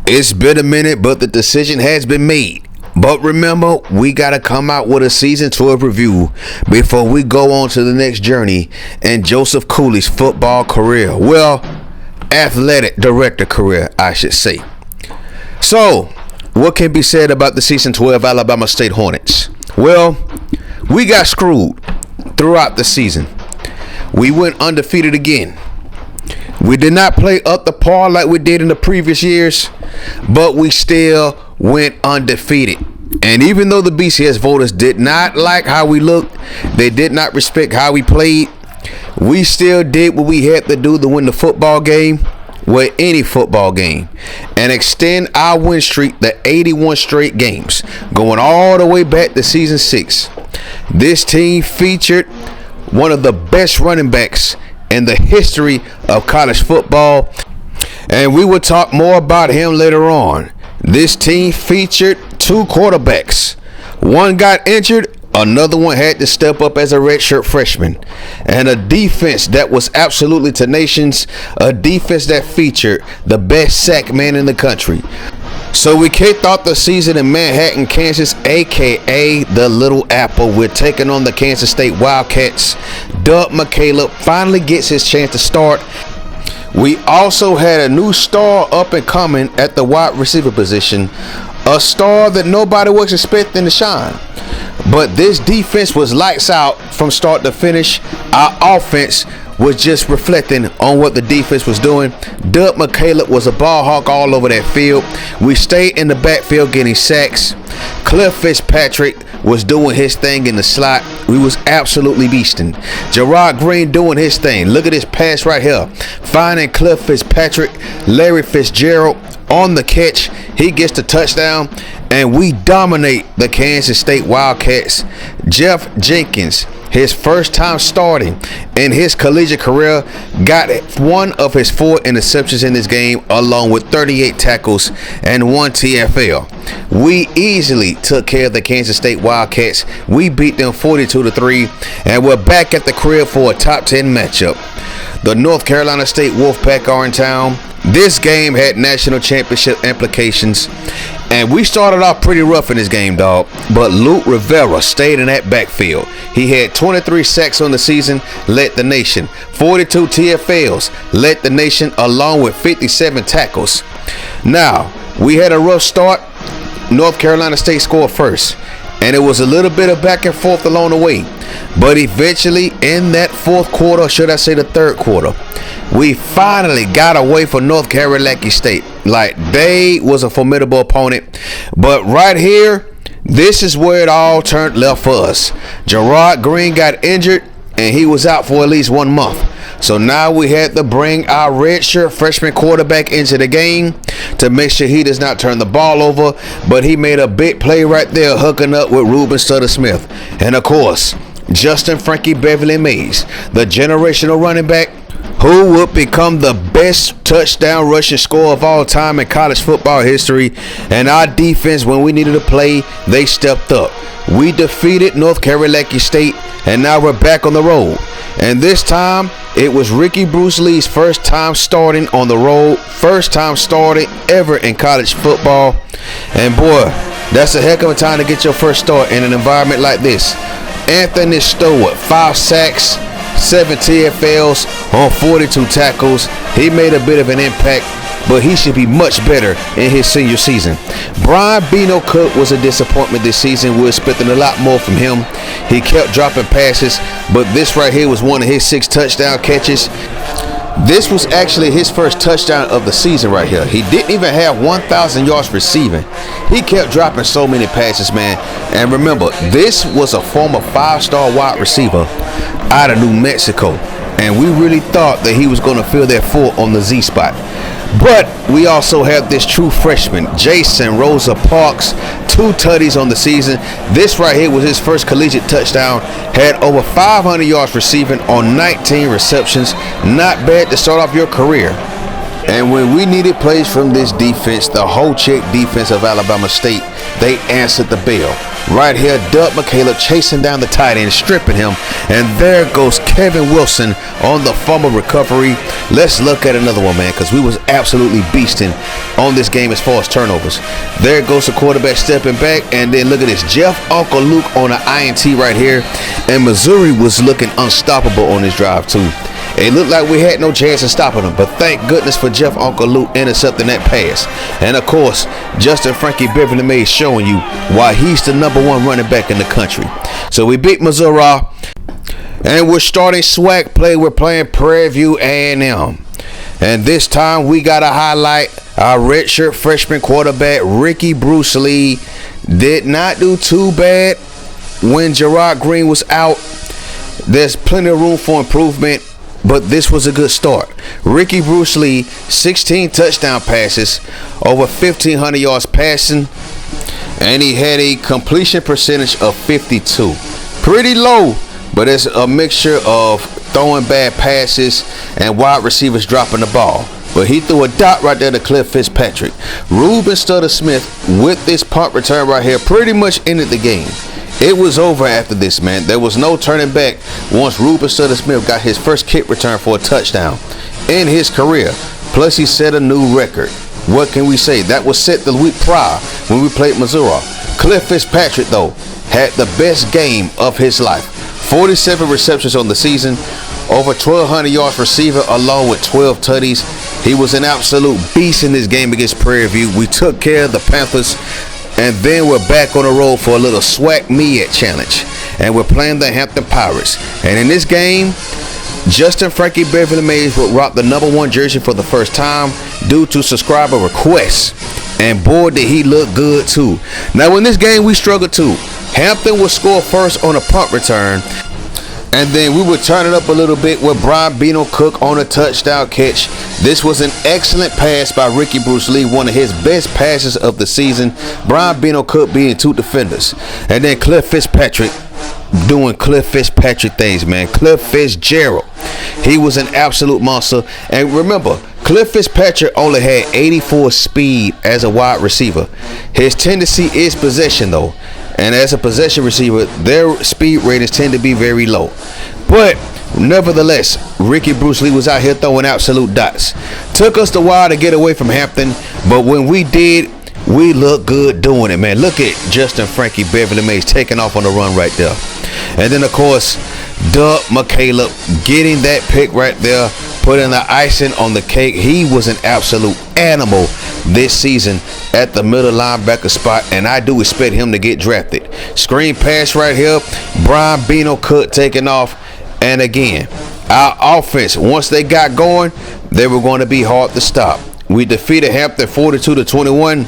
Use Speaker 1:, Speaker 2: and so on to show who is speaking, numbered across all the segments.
Speaker 1: It's been a minute, but the decision has been made. But remember, we got to come out with a season 12 review before we go on to the next journey in Joseph Cooley's football career. Well, athletic director career, I should say. So, what can be said about the season 12 Alabama State Hornets? Well, we got screwed throughout the season. We went undefeated again. We did not play up the par like we did in the previous years, but we still went undefeated. And even though the BCS voters did not like how we looked, they did not respect how we played, we still did what we had to do to win the football game, well, any football game, and extend our win streak to 81 straight games, going all the way back to season 6. This team featured one of the best running backs in the history of college football, and we will talk more about him later on. This team featured 2 quarterbacks. One got injured, another one had to step up as a redshirt freshman, and a defense that was absolutely tenacious, a defense that featured the best sack man in the country. So we kicked off the season in Manhattan, Kansas, aka the Little Apple. We're taking on the Kansas State Wildcats. Ncaa finally gets his chance to start. We also had a new star up and coming at the wide receiver position, a star that nobody was expecting to shine. But this defense was lights out from start to finish. Our offense was just reflecting on what the defense was doing. Ncaa was a ball hawk all over that field. We stayed in the backfield getting sacks. Cliff Fitzpatrick was doing his thing in the slot. We was absolutely beasting. Gerard Green doing his thing. Look at this pass right here. Finding Cliff Fitzpatrick, Larry Fitzgerald on the catch. He gets the touchdown, and we dominate the Kansas State Wildcats. Jeff Jenkins, his first time starting in his collegiate career, got one of his 4 interceptions in this game, along with 38 tackles and 1 TFL. We easily took care of the Kansas State Wildcats. We beat them 42-3, and we're back at the crib for a top 10 matchup. The North Carolina State Wolfpack are in town. This game had national championship implications, and we started off pretty rough in this game, dog. But Luke Rivera stayed in that backfield. He had 23 sacks on the season, led the nation. 42 TFLs, led the nation, along with 57 tackles. Now, we had a rough start. North Carolina State scored first, and it was a little bit of back and forth along the way. But eventually, in that fourth quarter, should I say the third quarter, we finally got away from North Carolina State. Like, they was a formidable opponent. But right here, this is where it all turned left for us. Gerard Green got injured, and he was out for at least 1 month. So now we had to bring our redshirt freshman quarterback into the game to make sure he does not turn the ball over. But he made a big play right there, hooking up with Ruben Sutter-Smith. And of course, Justin Frankie Beverly Mays, the generational running back, who would become the best touchdown rushing scorer of all time in college football history. And our defense, when we needed to play, they stepped up. We defeated North Carolina State, and now we're back on the road. And this time, it was Ricky Bruce Lee's first time starting on the road, first time starting ever in college football. And boy, that's a heck of a time to get your first start in an environment like this. Anthony Stewart, 5 sacks, 7 TFLs on 42 tackles. He made a bit of an impact, but he should be much better in his senior season. Brian Bino Cook was a disappointment this season. We're expecting a lot more from him. He kept dropping passes, but this right here was one of his 6 touchdown catches. This was actually his first touchdown of the season right here. He didn't even have 1,000 yards receiving. He kept dropping so many passes, man. And remember, this was a former 5-star wide receiver out of New Mexico. And we really thought that he was going to fill that full on the Z spot. But we also have this true freshman, Jason Rosa Parks, 2 tutties on the season. This right here was his first collegiate touchdown. Had over 500 yards receiving on 19 receptions. Not bad to start off your career. And when we needed plays from this defense, the whole check defense of Alabama State, they answered the bell. Right here, Doug McCaleb chasing down the tight end, stripping him. And there goes Kevin Wilson on the fumble recovery. Let's look at another one, man, because we was absolutely beasting on this game as far as turnovers. There goes the quarterback stepping back. And then look at this, Jeff Uncle Luke on an INT right here. And Missouri was looking unstoppable on this drive, too. It looked like we had no chance of stopping them, but thank goodness for Jeff Uncle Luke intercepting that pass. And of course, Justin Frankie Beverly Mays showing you why he's the #1 running back in the country. So we beat Missouri, and we're starting SWAC play. We're playing Prairie View A&M. And this time we got to highlight our redshirt freshman quarterback, Ricky Bruce Lee. Did not do too bad when Gerard Green was out. There's plenty of room for improvement, but this was a good start. Ricky Bruce Lee, 16 touchdown passes, over 1,500 yards passing, and he had a completion percentage of 52. Pretty low, but it's a mixture of throwing bad passes and wide receivers dropping the ball. But he threw a dot right there to Cliff Fitzpatrick. Ruben Stutter-Smith with this punt return right here pretty much ended the game. It was over after this, man. There was no turning back once Ruben Stutter-Smith got his first kick return for a touchdown in his career. Plus, he set a new record. What can we say? That was set the week prior when we played Missouri. Cliff Fitzpatrick, though, had the best game of his life. 47 receptions on the season, over 1,200 yards receiver, along with 12 tutties. He was an absolute beast in this game against Prairie View. We took care of the Panthers. And then we're back on the road for a little SWAC MEAT challenge. And we're playing the Hampton Pirates. And in this game, Justin Frankie Beverly Mays will rock the #1 jersey for the first time due to subscriber requests. And boy, did he look good too. Now in this game, we struggled too. Hampton would score first on a punt return. And then we would turn it up a little bit with Brian Bino Cook on a touchdown catch. This was an excellent pass by Ricky Bruce Lee, one of his best passes of the season. Brian Bino Cook being 2 defenders. And then Cliff Fitzpatrick doing Cliff Fitzpatrick things, man. Cliff Fitzgerald. He was an absolute monster. And remember, Cliff Fitzpatrick only had 84 speed as a wide receiver. His tendency is possession, though. And as a possession receiver, their speed ratings tend to be very low. But nevertheless, Ricky Bruce Lee was out here throwing absolute dots. Took us a while to get away from Hampton, but when we did, we looked good doing it, man. Look at Justin Frankie Beverly Mays taking off on the run right there. And then, of course, Doug McCaleb getting that pick right there, putting the icing on the cake. He was an absolute animal this season at the middle linebacker spot, and I do expect him to get drafted. Screen pass right here, Brian Bino Cook taking off. And again, our offense, once they got going, they were going to be hard to stop. We defeated Hampton 42-21.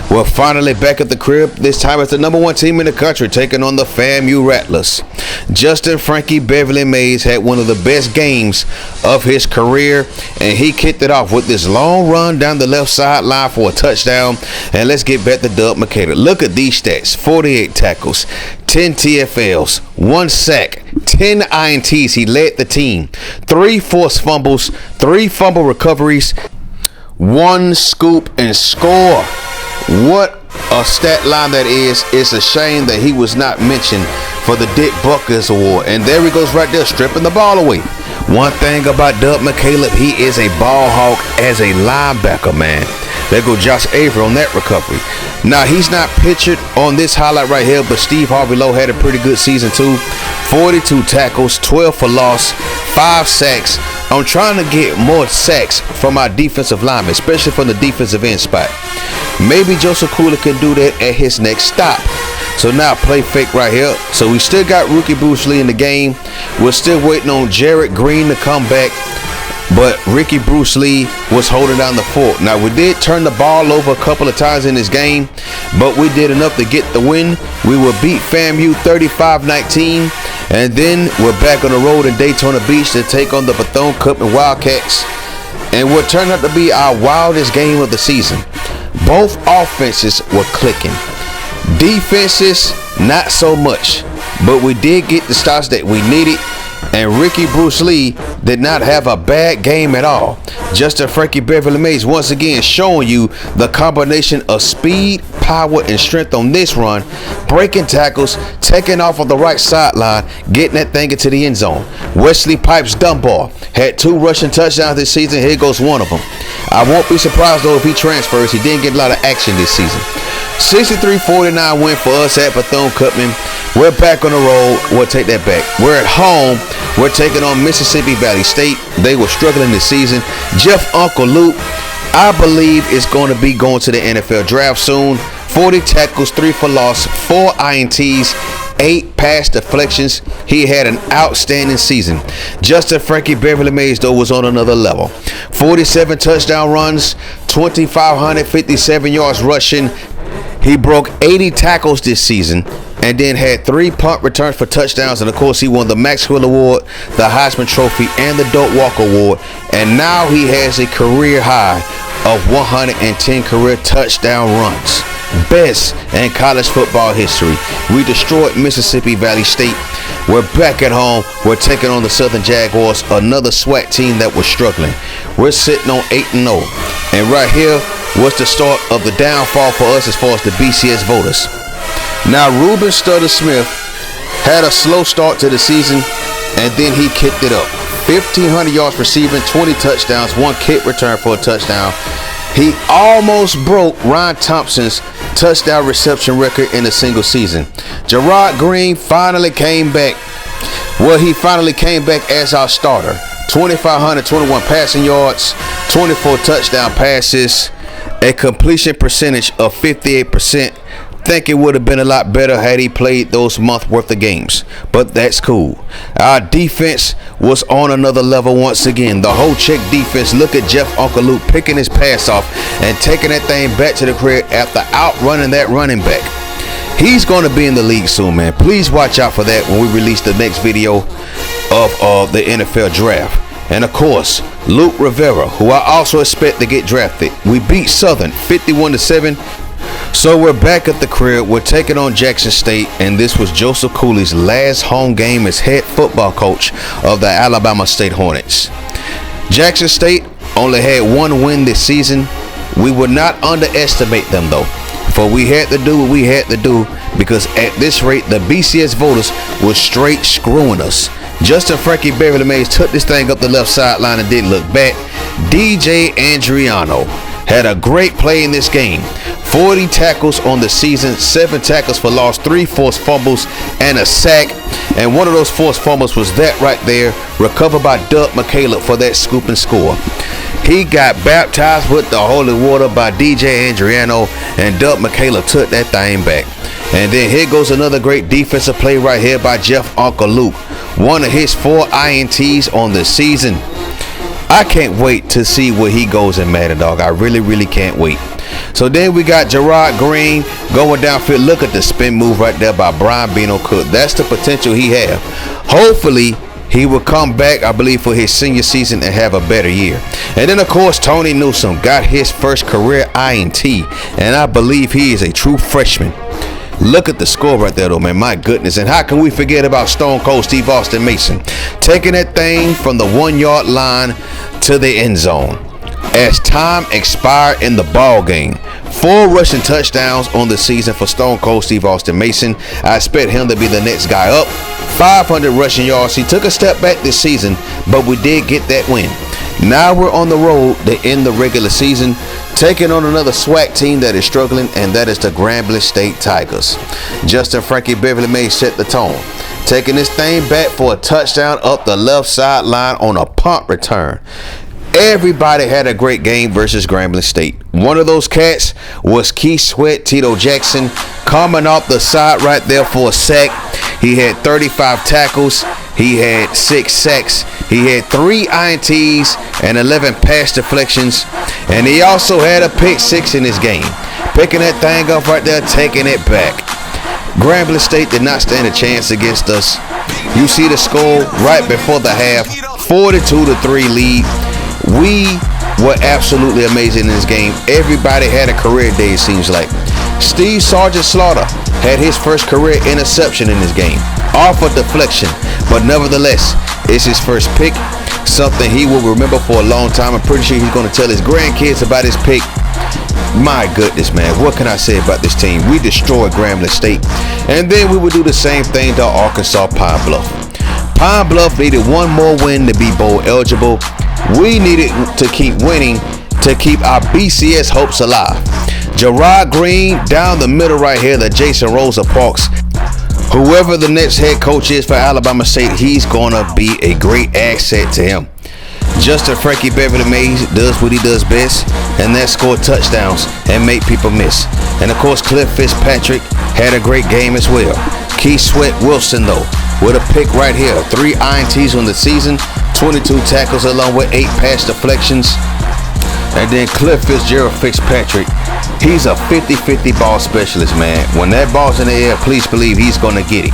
Speaker 1: We're finally back at the crib. This time it's the #1 team in the country taking on the FAMU Rattlers. Justin Frankie Beverly Mays had one of the best games of his career, and he kicked it off with this long run down the left sideline for a touchdown. And let's get back to Doug McCaleb. Look at these stats: 48 tackles, 10 TFLs, 1 sack, 10 INTs. He led the team. 3 forced fumbles, 3 fumble recoveries, 1 scoop and score. What a stat line that is. It's a shame that he was not mentioned for the Dick Buckers Award. And there he goes right there, stripping the ball away. One thing about Doug McCaleb, he is a ball hawk as a linebacker, man. There go Josh Avery on that recovery. Now, he's not pictured on this highlight right here, but Steve Harvey Lowe had a pretty good season too. 42 tackles, 12 for loss, 5 sacks. I'm trying to get more sacks from our defensive linemen, especially from the defensive end spot. Maybe Joseph Cooler can do that at his next stop. So now play fake right here. So we still got Ricky Bruce Lee in the game. We're still waiting on Jarrett Green to come back. But Ricky Bruce Lee was holding down the fort. Now, we did turn the ball over a couple of times in this game, but we did enough to get the win. We will beat FAMU 35-19. And then we're back on the road in Daytona Beach to take on the Bethune-Cookman Wildcats. And what turned out to be our wildest game of the season. Both offenses were clicking. Defenses, not so much. But we did get the starts that we needed. And Ricky Bruce Lee did not have a bad game at all. Justin Frankie Beverly Mays once again showing you the combination of speed, power, and strength on this run, breaking tackles, taking off on the right sideline, getting that thing into the end zone. Wesley Pipes Dunbar had 2 rushing touchdowns this season. Here goes one of them. I won't be surprised though if he transfers. He didn't get a lot of action this season. 63-49 win for us at Bethune-Cookman. We're back on the road. We'll take that back. We're at home. We're taking on Mississippi Valley State. They were struggling this season. Jeff Uncle Luke, I believe, is going to be going to the NFL draft soon. 40 tackles, 3 for loss, 4 INTs, 8 pass deflections. He had an outstanding season. Justin Frankie Beverly Mays, though, was on another level. 47 touchdown runs, 2,557 yards rushing. He broke 80 tackles this season and then had 3 punt returns for touchdowns. And, of course, he won the Maxwell Award, the Heisman Trophy, and the Doak Walker Award. And now he has a career high of 110 career touchdown runs. Best in college football history. We destroyed Mississippi Valley State. We're back at home. We're taking on the Southern Jaguars, another SWAT team that was struggling. We're sitting on 8-0. And right here was the start of the downfall for us as far as the BCS voters. Now, Ruben Stutter Smith had a slow start to the season, and then he kicked it up. 1,500 yards receiving, 20 touchdowns, 1 kick return for a touchdown. He almost broke Ryan Thompson's touchdown reception record in a single season. Gerard Green finally came back. Well, he finally came back as our starter. 2,521 passing yards, 24 touchdown passes, a completion percentage of 58%. Think it would have been a lot better had he played those month worth of games, but that's cool. Our defense was on another level once again. The whole check defense. Look at Jeff Uncle Luke picking his pass off and taking that thing back to the crib after outrunning that running back. He's going to be in the league soon, man. Please watch out for that when we release the next video of the NFL draft. And of course, Luke Rivera, who I also expect to get drafted. We beat Southern 51-7. So we're back at the crib. We're taking on Jackson State, and this was Joseph Cooley's last home game as head football coach of the Alabama State Hornets. Jackson State only had 1 win this season. We would not underestimate them though, for we had to do what we had to do, because at this rate the BCS voters were straight screwing us. Justin Frankie Beverly Mays took this thing up the left sideline and didn't look back. DJ Andriano had a great play in this game. 40 tackles on the season, 7 tackles for loss, 3 forced fumbles, and a sack. And one of those forced fumbles was that right there, recovered by Doug McCaleb for that scoop and score. He got baptized with the holy water by DJ Andriano, and Doug McCaleb took that thing back. And then here goes another great defensive play right here by Jeff Uncle Luke. One of his 4 INTs on the season. I can't wait to see where he goes in Madden, dog. I really can't wait. So then we got Gerard Green going downfield. Look at the spin move right there by Brian Bino Cook. That's the potential he has. Hopefully he will come back, I believe, for his senior season and have a better year. And then, of course, Tony Newsome got his first career INT, and I believe he is a true freshman. Look at the score right there, though, man. My goodness. And how can we forget about Stone Cold Steve Austin Mason taking that thing from the 1-yard line to the end zone as time expired in the ball game. 4 rushing touchdowns on the season for Stone Cold Steve Austin Mason. I expect him to be the next guy up. 500 rushing yards. He took a step back this season, but we did get that win. Now we're on the road to end the regular season, taking on another SWAC team that is struggling, and that is the Grambling State Tigers. Justin Frankie Beverly Mays set the tone, taking this thing back for a touchdown up the left sideline on a punt return. Everybody had a great game versus Grambling State. One of those cats was Keith Sweat, Tito Jackson, coming off the side right there for a sack. He had 35 tackles. He had 6 sacks. He had 3 INTs and 11 pass deflections. And he also had a pick 6 in his game. Picking that thing up right there, taking it back. Grambling State did not stand a chance against us. You see the score right before the half, 42-3 lead. We were absolutely amazing in this game. Everybody had a career day, it seems like. Steve Sergeant Slaughter had his first career interception in this game, off a deflection, but nevertheless, it's his first pick, something he will remember for a long time. I'm pretty sure he's going to tell his grandkids about his pick. My goodness, man, what can I say about this team? We destroyed Grambling State, and then we would do the same thing to Arkansas Pine Bluff. Pine Bluff needed one more win to be bowl eligible. We needed to keep winning to keep our BCS hopes alive. Gerard Green down the middle right here, the Jason Rosa Parks. Whoever the next head coach is for Alabama State, he's gonna be a great asset to him. Justin Frankie Beverly Mays does what he does best, and that's score touchdowns and make people miss. And of course, Cliff Fitzpatrick had a great game as well. Keith Sweat Wilson though, with a pick right here, 3 INTs on the season, 22 tackles along with 8 pass deflections. And then Cliff Fitzpatrick, he's a 50-50 ball specialist, man. When that ball's in the air, please believe he's gonna get it.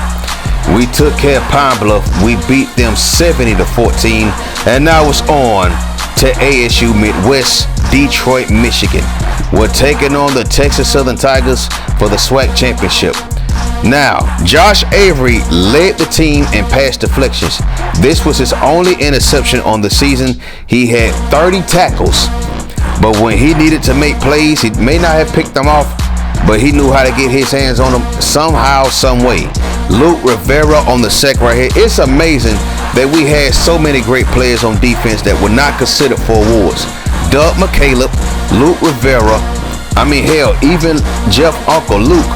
Speaker 1: We took care of Pine Bluff. We beat them 70-14, and now it's on to ASU Midwest, Detroit, Michigan. We're taking on the Texas Southern Tigers for the SWAC championship. Now, Josh Avery led the team in pass deflections. This was his only interception on the season. He had 30 tackles, but when he needed to make plays, he may not have picked them off, but he knew how to get his hands on them somehow, some way. Luke Rivera on the sack right here. It's amazing that we had so many great players on defense that were not considered for awards. Doug McCaleb, Luke Rivera, hell, even Jeff Uncle Luke.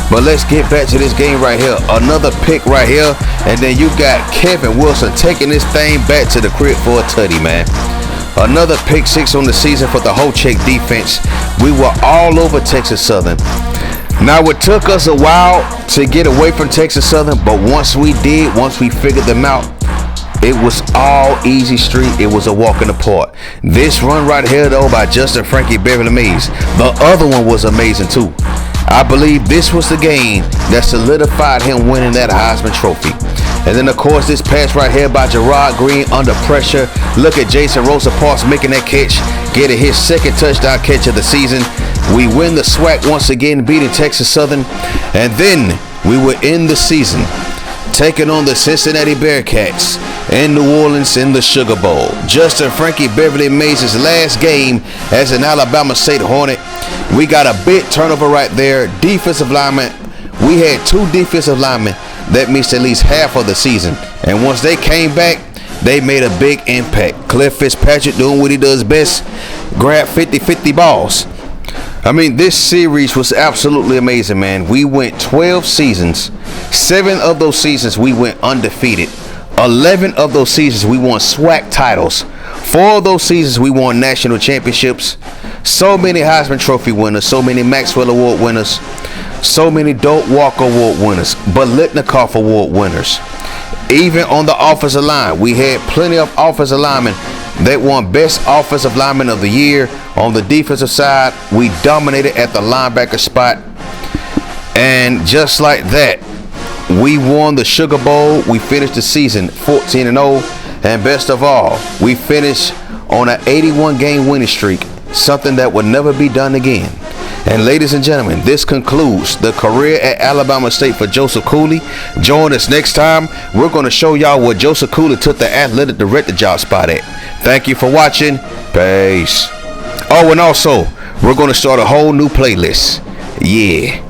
Speaker 1: But let's get back to this game right here. Another pick right here, and then you got Kevin Wilson taking this thing back to the crib for a tutty, man. Another pick 6 on the season for the Ho-Check defense. We were all over Texas Southern. Now, it took us a while to get away from Texas Southern, but once we figured them out, it was all easy street. It was a walk in the park. This run right here, though, by Justin Frankie Beverly Mays, the other one was amazing, too. I believe this was the game that solidified him winning that Heisman Trophy. And then, of course, this pass right here by Gerard Green under pressure. Look at Jason Rosa Parks making that catch, getting his second touchdown catch of the season. We win the SWAC once again, beating Texas Southern. And then we were in the season, taking on the Cincinnati Bearcats in New Orleans in the Sugar Bowl. Justin Frankie Beverly Mays' last game as an Alabama State Hornet. We got a big turnover right there. Defensive lineman. We had 2 defensive linemen that missed at least half of the season. And once they came back, they made a big impact. Cliff Fitzpatrick doing what he does best, grab 50-50 balls. This series was absolutely amazing, man. We went 12 seasons. 7 of those seasons we went undefeated. 11 of those seasons we won SWAC titles. 4 of those seasons we won national championships. So many Heisman Trophy winners, so many Maxwell Award winners, so many Doak Walker Award winners, Bolitnikoff Award winners. Even on the offensive line, we had plenty of offensive linemen that won Best Offensive Lineman of the Year. On the defensive side, we dominated at the linebacker spot. And just like that, we won the Sugar Bowl. We finished the season 14-0. And best of all, we finished on an 81-game winning streak, something that would never be done again. And ladies and gentlemen, this concludes the career at Alabama State for Joseph Cooley. Join us next time. We're going to show y'all where Joseph Cooley took the athletic director job spot at. Thank you for watching. Peace. Oh, and also, we're going to start a whole new playlist. Yeah.